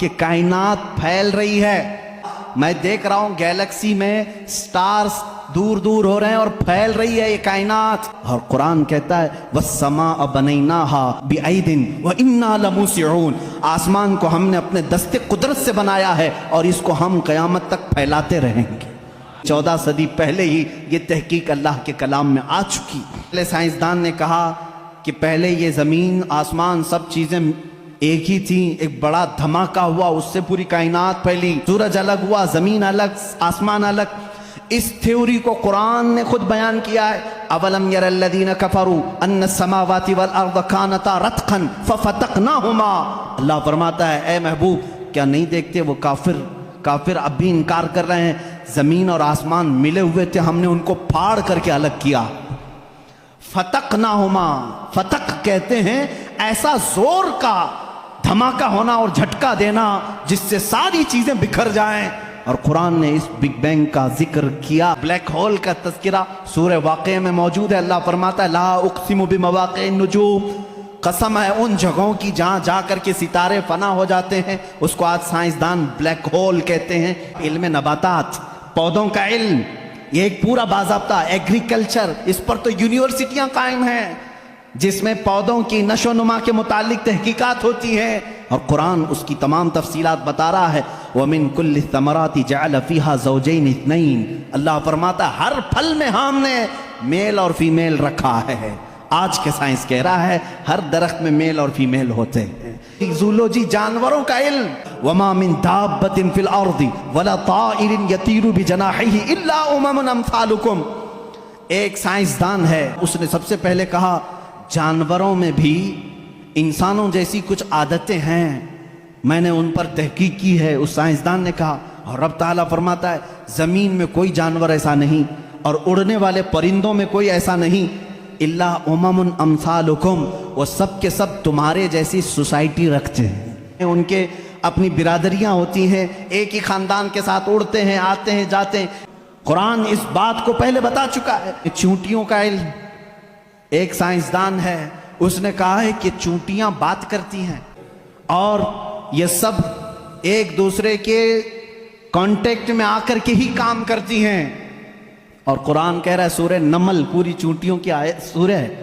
کہ کائنات پھیل رہی ہے. میں دیکھ رہا ہوں گیلیکسی میں سٹارز دور دور ہو رہے ہیں اور پھیل رہی ہے یہ کائنات. اور قرآن کہتا ہے وَالسَّمَاءَ بَنَيْنَاهَا بِأَيْدٍ وَإِنَّا لَمُوسِعُونَ. آسمان کو ہم نے اپنے دست قدرت سے بنایا ہے اور اس کو ہم قیامت تک پھیلاتے رہیں گے. 14 صدی پہلے ہی یہ تحقیق اللہ کے کلام میں آ چکی. پہلے سائنسدان نے کہا کہ پہلے یہ زمین آسمان سب چیزیں ایک ہی تھیں، ایک بڑا دھماکہ ہوا، اس سے پوری کائنات پھیلی، سورج الگ ہوا، زمین الگ، آسمان الگ. اس تھیوری کو قرآن نے خود بیان کیا ہے. اولم یر الذین کفروا ان السماوات والارض کانتا رتقا ففتقناہما. اللہ فرماتا ہے اے محبوب کیا نہیں دیکھتے وہ کافر اب بھی انکار کر رہے ہیں، زمین اور آسمان ملے ہوئے تھے، ہم نے ان کو پھاڑ کر کے الگ کیا. فتقناہما، فتق کہتے ہیں ایسا زور کا دھماکہ ہونا اور جھٹکا دینا جس سے ساری چیزیں بکھر جائیں. اور قرآن نے اس بگ بینگ کا ذکر کیا. بلیک ہول کا تذکرہ سورہ واقعہ میں موجود ہے. اللہ فرماتا ہے لا اقسم بمواقع النجوم، قسم ہے ان جگہوں کی جہاں جا کر کے ستارے فنا ہو جاتے ہیں. اس کو آج سائنسدان بلیک ہول کہتے ہیں. علم نباتات، پودوں کا علم، یہ ایک پورا باضابطہ ایگریکلچر، اس پر تو یونیورسٹیاں قائم ہیں جس میں پودوں کی نشو و نما کے متعلق تحقیقات ہوتی ہیں. اور قرآن اس کی تمام تفصیلات بتا رہا ہے. وَمِن كُلِّ الثَّمَرَاتِ جَعَلَ فِيهَا زَوْجَيْنِ اثْنَيْنِ. اللہ فرماتا ہے ہر پھل میں ہم نے میل اور فیمیل رکھا ہے. آج کے سائنس کہہ رہا ہے ہر درخت میں میل اور فیمیل ہوتے ہیں. زولوجی، جانوروں کا علم. وَمَا مِن دَابَّةٍ فِي الْأَرْضِ وَلَا طَائِرٍ يَطِيرُ بِجَنَاحِهِ إِلَّا أُمَمٌ أَمْثَالُكُمْ. ایک سائنسدان ہے، اس نے سب سے پہلے کہا جانوروں میں بھی انسانوں جیسی کچھ عادتیں ہیں، میں نے ان پر تحقیق کی ہے. اس سائنسدان نے کہا. اور رب تعالیٰ فرماتا ہے زمین میں کوئی جانور ایسا نہیں اور اڑنے والے پرندوں میں کوئی ایسا نہیں. الا امم امثالکم، وہ سب کے سب تمہارے جیسی سوسائٹی رکھتے ہیں. ان کے اپنی برادریاں ہوتی ہیں، ایک ہی خاندان کے ساتھ اڑتے ہیں، آتے ہیں، جاتے ہیں. قرآن اس بات کو پہلے بتا چکا ہے. چونٹیوں کا علم، ایک سائنسدان ہے، اس نے کہا ہے کہ چونٹیاں بات کرتی ہیں اور یہ سب ایک دوسرے کے کانٹیکٹ میں آ کر کے ہی کام کرتی ہیں. اور قرآن کہہ رہا ہے سورہ نمل پوری چونٹیوں کی سورہ ہے.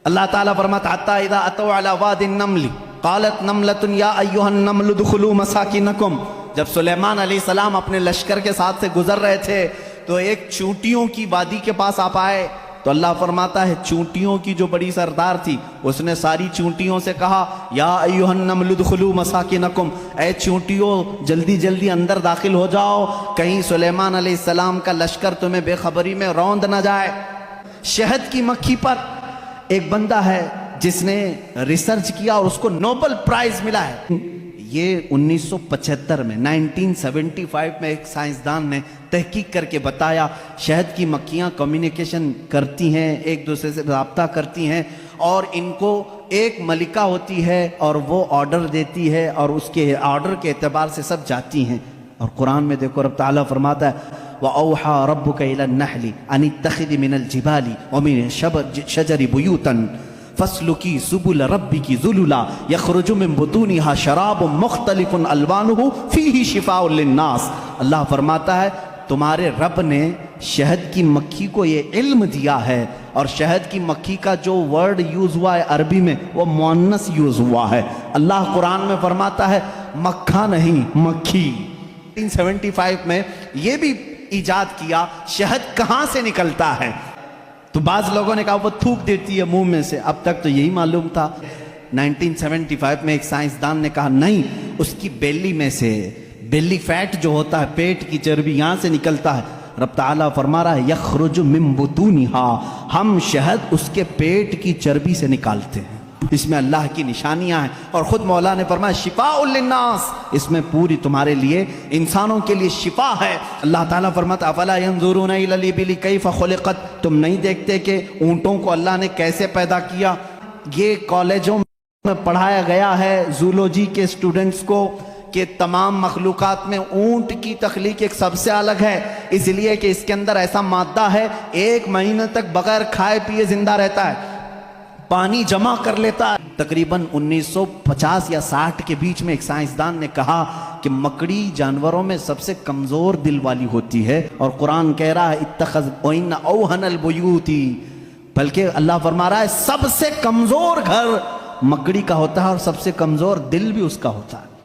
اللہ تعالیٰ فرماتا حتی اذا اتوا علی واد النمل قالت نملۃ یا ایھا النمل ادخلوا مساکنکم. جب سلیمان علیہ السلام اپنے لشکر کے ساتھ سے گزر رہے تھے تو ایک چونٹیوں کی وادی کے پاس آپ آئے تو اللہ فرماتا ہے چونٹیوں کی جو بڑی سردار تھی اس نے ساری چونٹیوں سے کہا یا ایھا النمل ادخلوا مساکنکم، اے چونٹیوں جلدی جلدی اندر داخل ہو جاؤ، کہیں سلیمان علیہ السلام کا لشکر تمہیں بے خبری میں روند نہ جائے. شہد کی مکھی پر ایک بندہ ہے جس نے ریسرچ کیا اور اس کو نوبل پرائز ملا ہے. یہ 1975 میں 1975 میں ایک سائنسدان نے تحقیق کر کے بتایا شہد کی مکھیاں کمیونیکیشن کرتی ہیں، ایک دوسرے سے رابطہ کرتی ہیں اور ان کو ایک ملکہ ہوتی ہے اور وہ آرڈر دیتی ہے اور اس کے آرڈر کے اعتبار سے سب جاتی ہیں. اور قرآن میں دیکھو رب تعالیٰ فرماتا ہے وَأَوْحَى رَبُّكَ إِلَى النَّحْلِ أَنِ اتَّخِذِ مِنَ الْجِبَالِ وَمِنَ الشَّجَرِ بُيُوتًا فَاسْلُكِي سُبُلَ رَبِّكِ ذُلُلًا يَخْرُجُ مِن بُطُونِهَا شَرَابٌ مُخْتَلِفٌ أَلْوَانُهُ فِيهِ شِفَاءٌ لِلنَّاسِ. اللہ فرماتا ہے تمہارے رب نے شہد کی مکھی کو یہ علم دیا ہے اور شہد کی مکھی کا جو ورڈ یوز ہوا ہے عربی میں وہ مؤنث یوز ہوا ہے. اللہ قرآن میں فرماتا ہے مکھا نہیں مکھی. 1975 میں یہ بھی ایجاد کیا شہد کہاں سے نکلتا ہے. تو بعض لوگوں نے کہا وہ تھوک دیتی ہے منہ میں سے، اب تک تو یہی معلوم تھا. 1975 میں ایک سائنسدان نے کہا نہیں، اس کی بیلی میں سے، بیلی فیٹ جو ہوتا ہے پیٹ کی چربی یہاں سے نکلتا ہے. رب تعالیٰ فرما رہا ہے یخرج من بطونها، ہم شہد اس کے پیٹ کی چربی سے نکالتے ہیں. اس میں اللہ کی نشانیاں ہیں اور خود مولا نے فرمایا شفاء للناس، اس میں پوری تمہارے لیے انسانوں کے لیے شفا ہے. اللہ تعالیٰ فرماتا افلا ينظرون الى الابل كيف خلقت، تم نہیں دیکھتے کہ اونٹوں کو اللہ نے کیسے پیدا کیا. یہ کالجوں میں پڑھایا گیا ہے زولوجی کے اسٹوڈنٹس کو کہ تمام مخلوقات میں اونٹ کی تخلیق ایک سب سے الگ ہے، اس لیے کہ اس کے اندر ایسا مادہ ہے 1 مہینے تک بغیر کھائے پیے زندہ رہتا ہے. پانی جمع کر لیتا ہے۔ تقریباً 1950 یا 60 کے بیچ میں ایک سائنسدان نے کہا کہ مکڑی جانوروں میں سب سے کمزور دل والی ہوتی ہے، اور قرآن کہہ رہا ہے اتخذ وَإِنَّ أَوْهَنَ الْبُيُوتِ، بلکہ اللہ فرما رہا ہے سب سے کمزور گھر مکڑی کا ہوتا ہے اور سب سے کمزور دل بھی اس کا ہوتا ہے۔